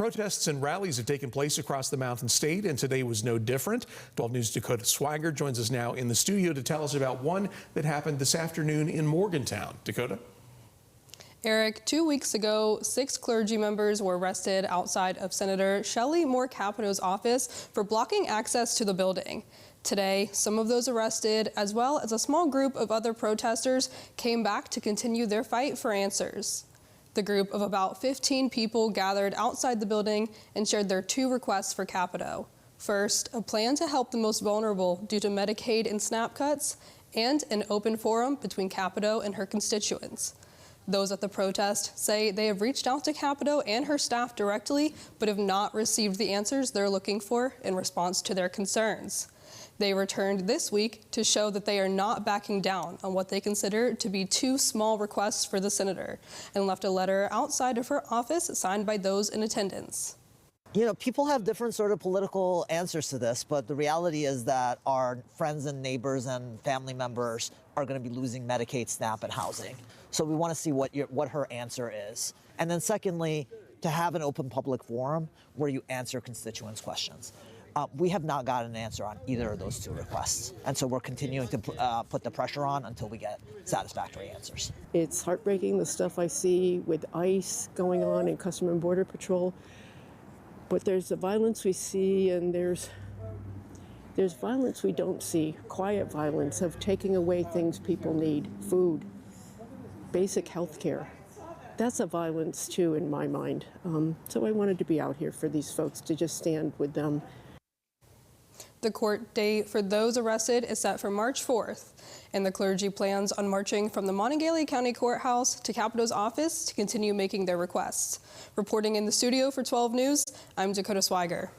Protests and rallies have taken place across the Mountain State, and today was no different. 12 News' Dakota Swiger joins us now in the studio to tell us about one that happened this afternoon in Morgantown. Dakota? Eric, 2 weeks ago, 6 clergy members were arrested outside of Senator Shelley Moore Capito's office for blocking access to the building. Today, some of those arrested, as well as a small group of other protesters, came back to continue their fight for answers. The group of about 15 people gathered outside the building and shared their 2 requests for Capito. First, a plan to help the most vulnerable due to Medicaid and SNAP cuts, and an open forum between Capito and her constituents. Those at the protest say they have reached out to Capito and her staff directly, but have not received the answers they're looking for in response to their concerns. They returned this week to show that they are not backing down on what they consider to be 2 small requests for the senator, and left a letter outside of her office signed by those in attendance. You know, people have different sort of political answers to this, but the reality is that our friends and neighbors and family members are going to be losing Medicaid, SNAP, and housing. So we want to see what her answer is. And then secondly, to have an open public forum where you answer constituents' questions. We have not gotten an answer on either of those 2 requests. And so we're continuing to put the pressure on until we get satisfactory answers. It's heartbreaking, the stuff I see with ICE going on and Customs and Border Patrol. But there's the violence we see, and there's violence we don't see, quiet violence of taking away things people need, food, basic health care. That's a violence too in my mind. So I wanted to be out here for these folks to just stand with them. The court date for those arrested is set for March 4th, and the clergy plans on marching from the Monongalia County Courthouse to Capito's office to continue making their requests. Reporting in the studio for 12 News, I'm Dakota Swiger.